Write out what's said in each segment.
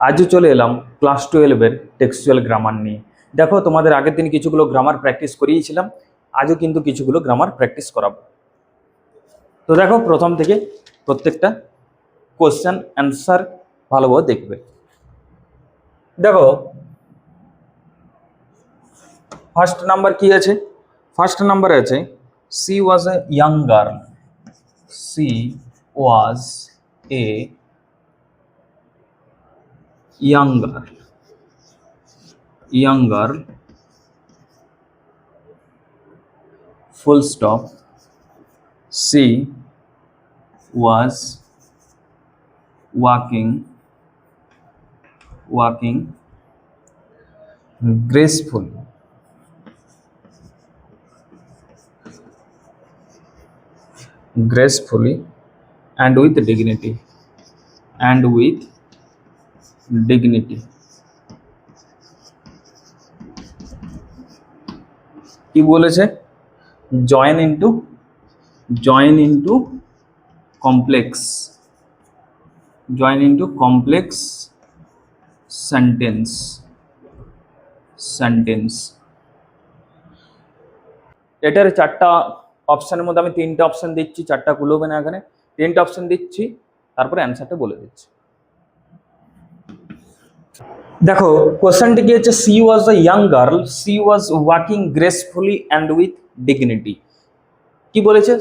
আজও চলে এলাম ক্লাস 12-এর টেক্সচুয়াল গ্রামার নিয়ে। দেখো, তোমাদের আগের দিন কিছুগুলো গ্রামার প্র্যাকটিস করিয়েছিলাম, আজও কিন্তু কিছুগুলো গ্রামার প্র্যাকটিস করাবো। তো দেখো, প্রথম থেকে প্রত্যেকটা কোশ্চেন অ্যান্সার ভালোভাবে দেখবে। দেখো, ফার্স্ট নাম্বার কি আছে? ফার্স্ট নাম্বার আছে C was a young girl. She was A young girl, full stop. She was walking gracefully and with dignity কি বলেছে? Join into complex sentence. এটার চারটা অপশনের মধ্যে আমি তিনটা অপশন দিচ্ছি, চারটা কুল হবে না, এখানে তিনটা অপশন দিচ্ছি, তারপরে অ্যান্সারটা বলে দিচ্ছি। দেখো, কোশ্চেনটি কি হচ্ছে? She was a young girl, she was walking gracefully and with dignity. কি বলেছে?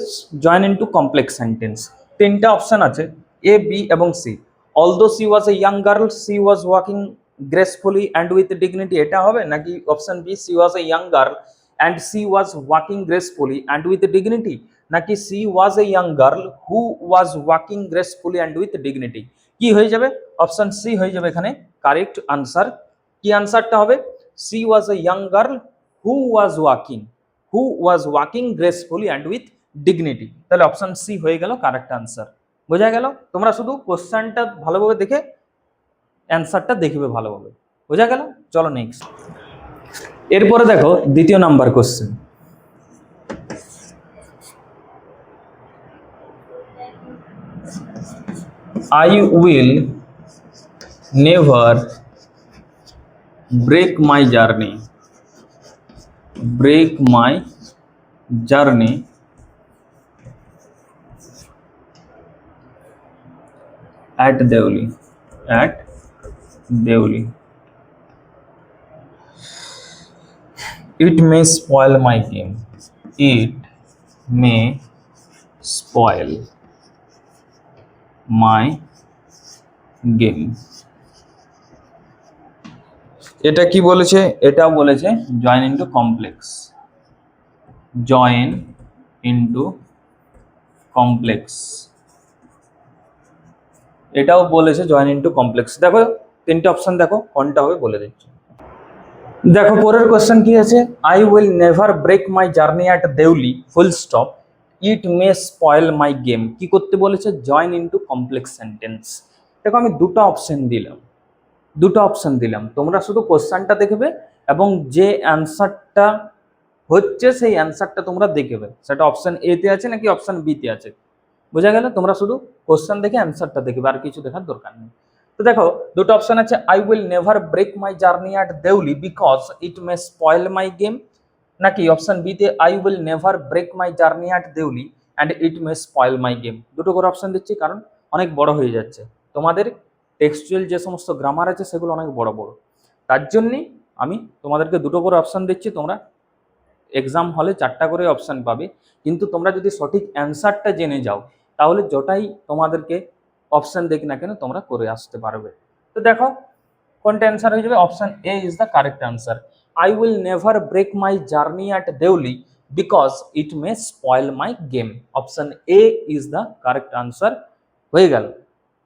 Join into complex sentence. তিনটা অপশন আছে, এ, বি এবং C. Although she was a young girl, she was walking gracefully and with dignity, এটা হবে নাকি option B she was a young girl and she was walking gracefully and with dignity, নাকি she was a young girl who was walking gracefully and with dignity? কি হয়ে যাবে? Option C হয়ে যাবে এখানে কারেক্ট আনসার। কি আনসারটা হবে? C was a young girl who was walking gracefully and with dignity. তাহলে অপশন সি হয়ে গেল কারেক্ট আনসার। বোঝা গেল? তোমরা শুধু কোশ্চেনটা ভালোভাবে দেখে অ্যান্সারটা দেখবে ভালোভাবে। বোঝা গেল? চলো নেক্সট। এরপরে দেখো দ্বিতীয় number question. I will never break my journey at Deoli. It may spoil my game. এটা কি বলেছে? এটাও বলেছে জয়েন ইনটু কমপ্লেক্স। এটাও বলেছে জয়েন ইনটু কমপ্লেক্স। দেখো তিনটে অপশন, দেখো কোনটা হবে বলে দিচ্ছি। দেখো পরের কোশ্চেন কি আছে? I will never break my journey at Deuli, full stop, it may spoil my game. কি করতে বলেছে? Join into complex sentence. দেখো আমি দুটো অপশন দিলাম, তোমরা শুধু কোশ্চেনটা দেখবে এবং যে অ্যান্সারটা হচ্ছে সেই অ্যান্সারটা তোমরা দেখবে, সেটা অপশন এ তে আছে নাকি অপশন বি তে আছে। বোঝা গেল? তোমরা শুধু কোশ্চেন দেখে অ্যান্সারটা দেখবে, আর কিছু দেখার দরকার নেই। তো দেখো দুটো অপশন আছে, I will never break my journey at Deuli because it may spoil my game, নাকি অপশন বি তে I will never break my journey at Deuli and it may spoil my game. দুটো করে অপশন দিচ্ছি কারণ অনেক বড় হয়ে যাচ্ছে, তোমাদের টেক্সচুয়াল যে সমস্ত গ্রামার আছে সেগুলো অনেক বড়, তার জন্যই আমি তোমাদেরকে দুটো করে অপশন দিচ্ছি। তোমরা এক্সাম হলে চারটা করে অপশন পাবে, কিন্তু তোমরা যদি সঠিক অ্যান্সারটা জেনে যাও তাহলে যটাই তোমাদেরকে অপশন দেখি না কেন তোমরা করে আসতে পারবে। তো দেখো কোনটা অ্যান্সার হয়ে যাবে? Option A is the correct answer. I will never break my journey at Deuli because it may spoil my game. Option A is the correct answer হয়ে গেল।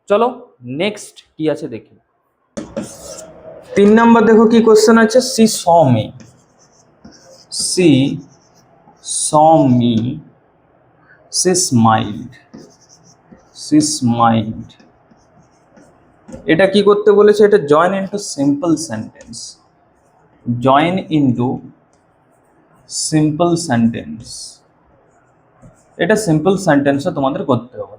চলো নেক্সট কি আছে দেখি। 3 নাম্বার দেখো কি কোশ্চেন আছে? She saw me, she smiled. এটা কি করতে বলেছে? এটা জয়েন ইনটু সিম্পল সেন্টেন্স। এটা সিম্পল সেন্টেন্সও তোমাদের করতে হবে।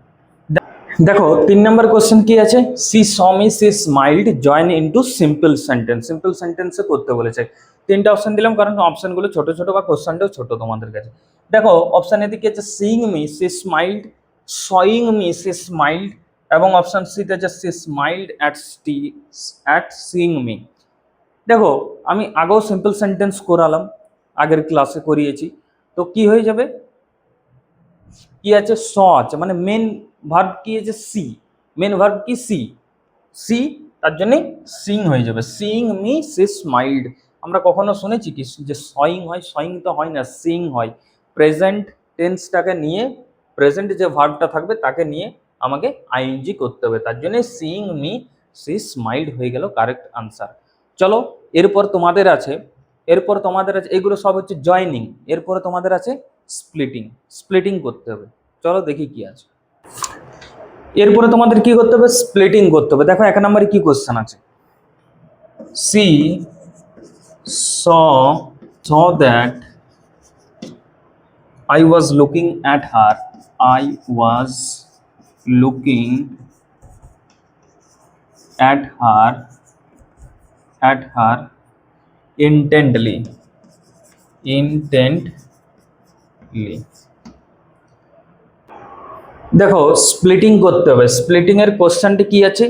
দেখো 3 নম্বর কোশ্চেন কি আছে, she saw me she smiled join into simple sentence. Simple সেন্টেন্সে করতে বলেছে। 3টা অপশন দিলাম কারণ অপশনগুলো ছোট ছোট বা কোশ্চেনটাও ছোট তোমাদের কাছে। দেখো অপশন এ দিকে আছে seeing me she smiled, seeing me she smiled, এবং অপশন সি তে আছে she smiled at seeing me. দেখো আমি আগেও সিম্পল সেন্টেন্স করালাম, আগের ক্লাসে করিয়েছি। তো কি হয়ে যাবে, কি আছে স আছে, মানে মেন ভার্ব কি আছে সি, মেন ভার্ব কি সি, সি, তার জন্য সিং হয়ে যাবে। Seeing me she smiled. আমরা কখনো শুনেছি কি যে সয়িং হয়? সয়িং তো হয় না, সিং হয়। প্রেজেন্ট টেন্সটাকে নিয়ে, প্রেজেন্ট যে ভার্বটা থাকবে তাকে নিয়ে আমাকে আইএনজি করতে হবে, তার জন্য সিং মি সি স্মাইলড হয়ে গেল কারেক্ট আনসার। চলো এরপর তোমাদের আছে, এগুলো সব হচ্ছে জয়নিং। এরপরে তোমাদের আছে স্প্লিটিং। স্প্লিটিং করতে হবে, চলো দেখি কি আছে। এরপরে তোমাদের কি করতে হবে, স্প্লিটিং করতে হবে। দেখো 1 নম্বরে কি কোশ্চেন আছে, she saw that I was looking at her, I was looking at her intently, দেখো স্প্লিটিং করতে হবে। স্প্লিটিং এর কোশ্চেনটি কি আছে,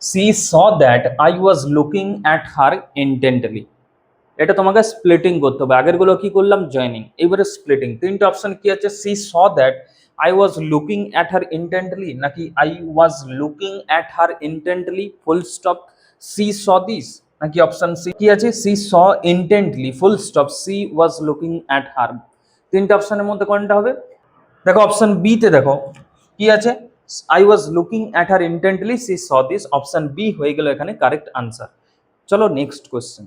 she saw that I was looking at her intently. এটা তোমাকে স্প্লিটিং করতে হবে। আগেরগুলো কি করলাম, জয়নিং, এবারে স্প্লিটিং। 3টে অপশন কি আছে, she saw that I was looking at her intently, নাকি I was looking at her intently full stop she saw this, নাকি অপশন সি কি আছে, she saw intently full stop she was looking at her. 3টে অপশনের মধ্যে কোনটা হবে? দেখো অপশন বি তে দেখো কি আছে, I was looking at her intently she saw this. Option B হয়ে গেল এখানে কারেক্ট আনসার। চলো নেক্সট কোশ্চেন।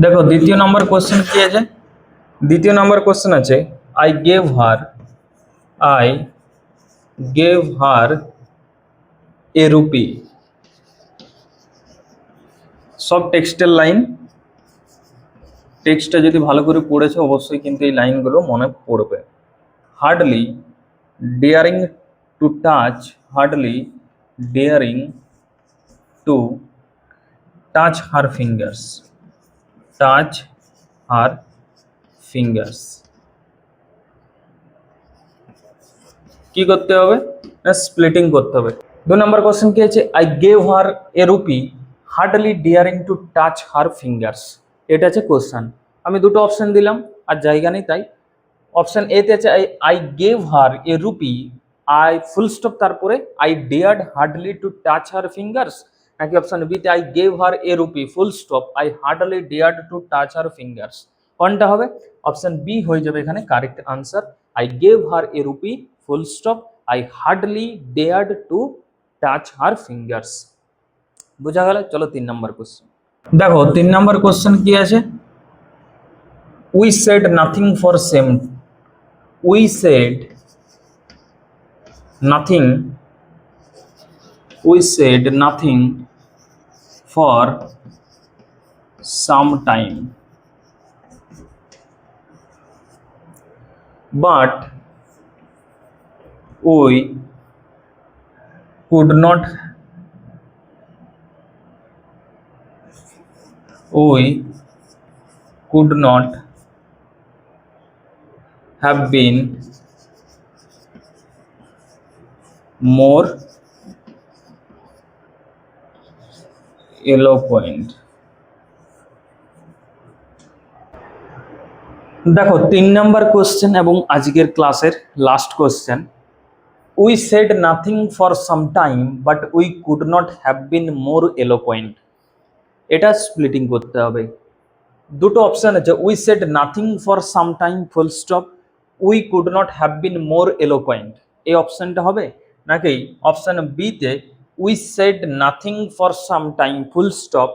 দেখো 2য় নম্বর কোশ্চেন কি আছে, 2য় নম্বর কোশ্চেন আছে I gave her a rupee. সব টেক্সটের লাইন, টেক্সটটা যদি ভালো করে পড়েছো অবশ্যই কিন্তু এই লাইনগুলো মনে পড়বে। Hardly daring to touch, hardly daring two touch her fingers, touch her fingers. কি করতে হবে না, স্প্লিটিং করতে হবে। 2 নম্বর কোশ্চেন কি আছে, I gave her a rupee hardly ডিয়ারিং two touch her fingers. এটা আছে কোশ্চেন। আমি দুটো অপশন দিলাম আর জায়গা নেই তাই। অপশন এ তে আছে I gave her a rupee, I full stop তারপরে I dared hardly to touch her fingers, নাকি অপশন বি তে I gave her a rupee full stop I hardly dared to touch her fingers. কোনটা হবে? Option B হয়ে যাবে এখানে correct answer. I gave her a rupee full stop I hardly dared to touch her fingers. বোঝা গেল? চলো 3 number question. দেখো 3 number question কি আছে, we said nothing for same, we said nothing, we said nothing for some time, but we could not have been more eloquent। দেখো 3 number question এবং আজকের ক্লাসের last question, we said nothing for some time but we could not have been more eloquent. এটা splitting করতে হবে। দুটো option আছে, we said nothing for some time full stop we could not have been more eloquent, এই অপশনটা হবে, নাকি option B তে we said nothing for some time full stop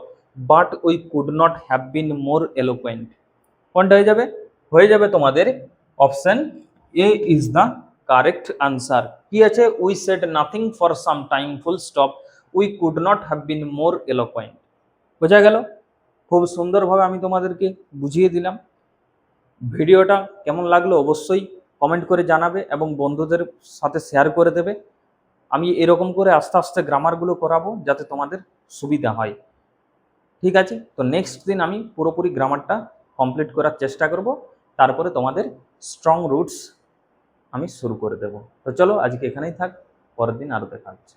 but we could not have been more eloquent. কোনটা হয়ে যাবে? হয়ে যাবে তোমাদের option A is the correct answer. কি আছে, we said nothing for some time full stop we could not have been more eloquent. বোঝা গেল? খুব সুন্দরভাবে আমি তোমাদেরকে বুঝিয়ে দিলাম। ভিডিওটা কেমন লাগলো অবশ্যই কমেন্ট করে জানাবে এবং বন্ধুদের সাথে শেয়ার করে দেবে। আমি এরকম করে আস্তে আস্তে গ্রামারগুলো করাবো যাতে তোমাদের সুবিধা হয়। ঠিক আছে, তো নেক্সট দিন আমি পুরোপুরি গ্রামারটা কমপ্লিট করার চেষ্টা করব, তারপরে তোমাদের স্ট্রং রুটস আমি শুরু করে দেব। তো চলো আজকে এখানেই থাক, পরের দিন আরও দেখা হচ্ছে।